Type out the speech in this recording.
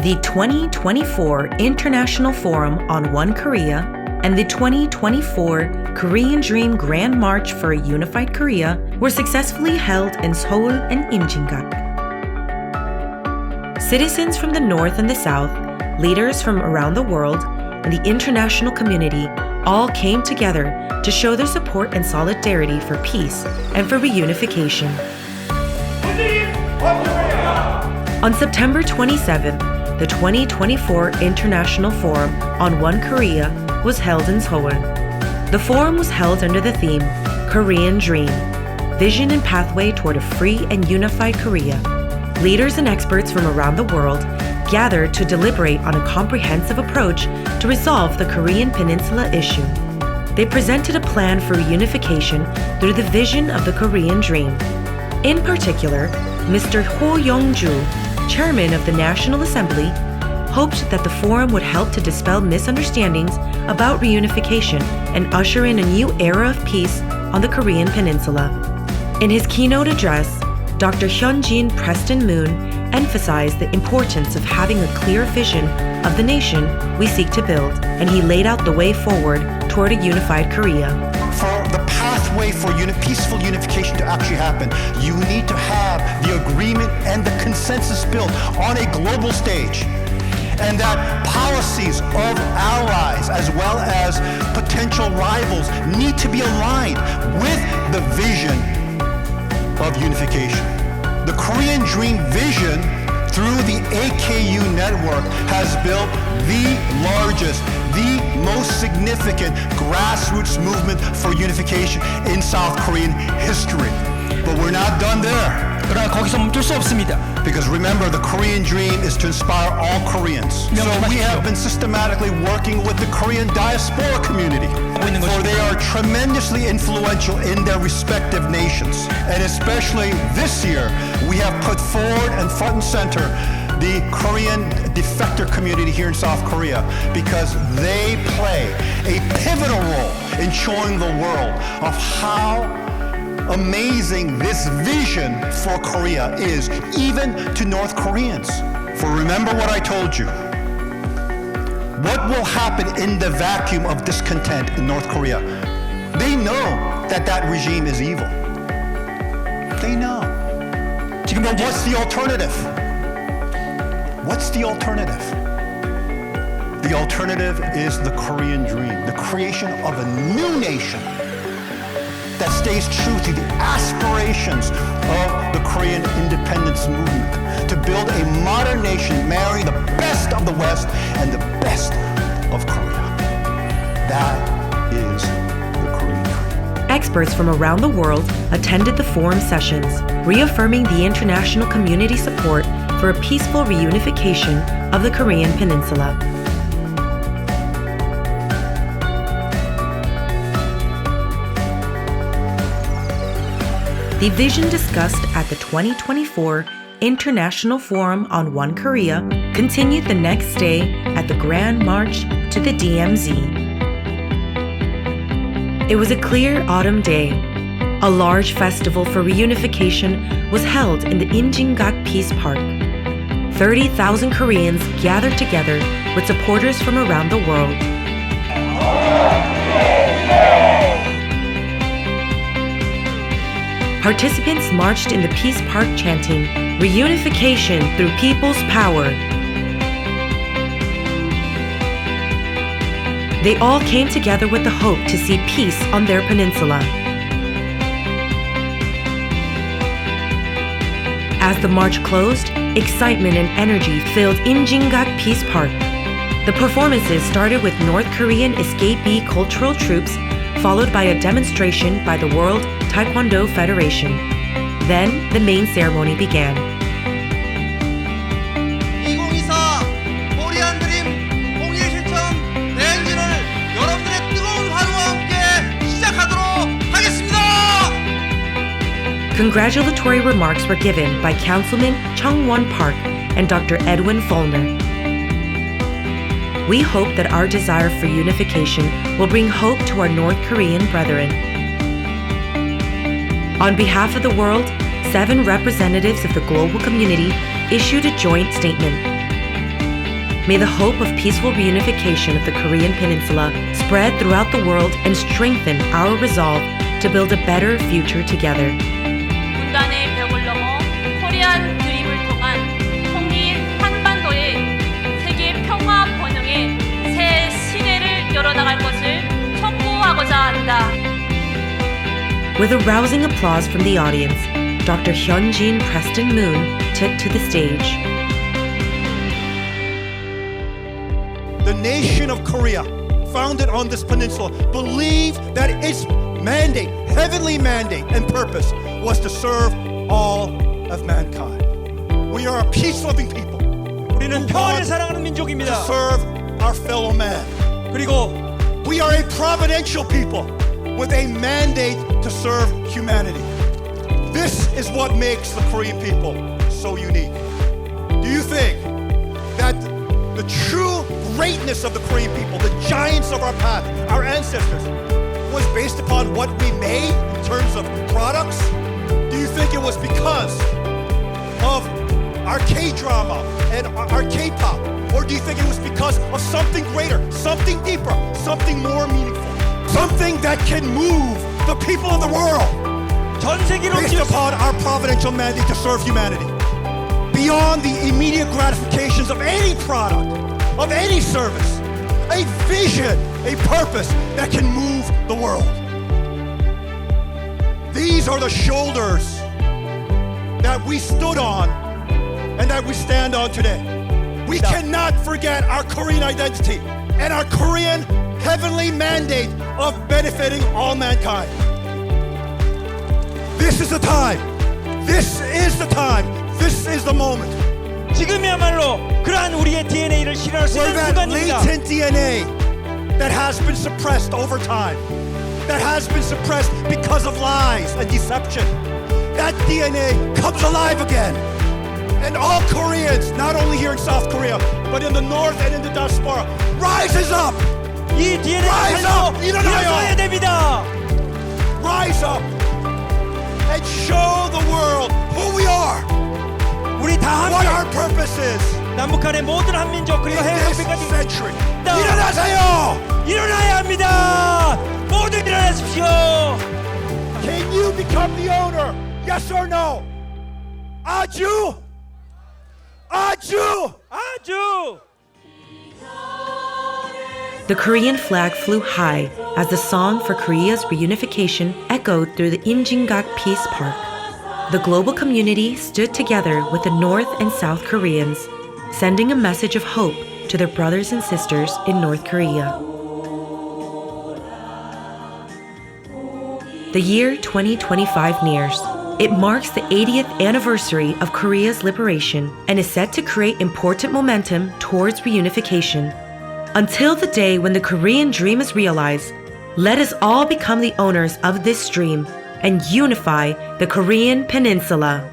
the 2024 International Forum on One Korea and the 2024 Korean Dream Grand March for a Unified Korea were successfully held in Seoul and Imjingan. Citizens from the North and the South, leaders from around the world, and the international community all came together to show their support and solidarity for peace and for reunification. On September 27th, the 2024 International Forum on One Korea was held in Seoul. The forum was held under the theme Korean Dream, Vision and Pathway Toward a Free and Unified Korea. Leaders and experts from around the world gathered to deliberate on a comprehensive approach to resolve the Korean Peninsula issue. They presented a plan for reunification through the vision of the Korean Dream. In particular, Mr. Ho Young-ju, chairman of the National Assembly, hoped that the forum would help to dispel misunderstandings about reunification and usher in a new era of peace on the Korean Peninsula. In his keynote address, Dr. Hyunjin Preston Moon emphasized the importance of having a clear vision of the nation we seek to build, and he laid out the way forward toward a unified Korea. For the pathway for peaceful unification to actually happen, you need to have the agreement and the consensus built on a global stage. And that policies of allies as well as potential rivals need to be aligned with the vision of unification. The Korean Dream vision through the AKU network has built the largest, the most significant grassroots movement for unification in South Korean history. But we're not done there. 그러나 거기서 멈출 수 없습니다. Because remember, the Korean dream is to inspire all Koreans. So we have been systematically working with the Korean diaspora community. For they are tremendously influential in their respective nations. And especially this year, we have put forward and front and center the Korean defector community here in South Korea, because they play a pivotal role in showing the world of how amazing this vision for Korea is, even to North Koreans. For remember what I told you. What will happen in the vacuum of discontent in North Korea? They know that that regime is evil. They know. What's the alternative? What's the alternative? The alternative is the Korean dream, the creation of a new nation that stays true to the aspirations of the Korean independence movement, to build a modern nation, marry the best of the West and the best of Korea. That is the Korean dream. Experts from around the world attended the forum sessions, reaffirming the international community support for a peaceful reunification of the Korean Peninsula. The vision discussed at the 2024 International Forum on One Korea continued the next day at the Grand March to the DMZ. It was a clear autumn day. A large festival for reunification was held in the Imjingan Peace Park. 30,000 Koreans gathered together with supporters from around the world. Participants marched in the Peace Park chanting, "Reunification through people's power." They all came together with the hope to see peace on their peninsula. As the march closed, excitement and energy filled Imjingan Peace Park. The performances started with North Korean escapee cultural troops, followed by a demonstration by the World Taekwondo Federation. Then the main ceremony began. 2024 코리안 드림 통일 실천 대행진을 여러분들의 뜨거운 환호와 함께 시작하도록 하겠습니다. Congratulatory remarks were given by Councilman Chung-won Park and Dr. Edwin Follner. We hope that our desire for unification will bring hope to our North Korean brethren. On behalf of the world, 7 representatives of the global community issued a joint statement. May the hope of peaceful reunification of the Korean Peninsula spread throughout the world and strengthen our resolve to build a better future together. 분단의 벽을 넘어 코리안 드림을 통한 통일 한반도의 세계 평화 번영의 새 시대를 열어나갈 것을 촉구하고자 한다. With a rousing applause from the audience, Dr. Hyunjin Preston Moon took to the stage. The nation of Korea, founded on this peninsula, believed that its mandate, heavenly mandate and purpose was to serve all of mankind. We are a peace-loving people. 우리는 평화를 사랑하는 민족입니다. To serve our fellow man. 그리고 We are a providential people with a mandate to serve humanity. This is what makes the Korean people so unique. Do you think that the true greatness of the Korean people, the giants of our path, our ancestors, was based upon what we made in terms of products? Do you think it was because of our K-drama and our K-pop? Or do you think it was because of something greater, something deeper, something more meaningful, something that can move the people of the world 전 세계로 based upon our providential mandate to serve humanity? Beyond the immediate gratifications of any product, of any service, a vision, a purpose that can move the world. These are the shoulders that we stood on and that we stand on today. We cannot forget our Korean identity and our Korean heavenly mandate of benefiting all mankind. This is the time. This is the time. This is the moment. 지금이야말로 그러한 우리의 DNA를 실현할 수 Where 있는 that 순간입니다. latent DNA that has been suppressed over time, that has been suppressed because of lies and deception, that DNA comes alive again. And all Koreans, not only here in South Korea, but in the North and in the diaspora, rises up. 이 DNA를 Rise 살려 up! 일어나요! 일어서야 됩니다. Rise up and show the world who we are, 우리 다 what 함께 our purpose is 남북한의 모든 한민족 그리고 in 해외 this 협회까지 century. 다 일어나세요! 일어나야 합니다. 모두 일어나십시오. Can you become the owner? Yes or no? 아주! 아주! 아주 The Korean flag flew high as the song for Korea's reunification echoed through the Injinggak Peace Park. The global community stood together with the North and South Koreans, sending a message of hope to their brothers and sisters in North Korea. The year 2025 nears. It marks the 80th anniversary of Korea's liberation and is set to create important momentum towards reunification. Until the day when the Korean dream is realized, let us all become the owners of this dream and unify the Korean Peninsula.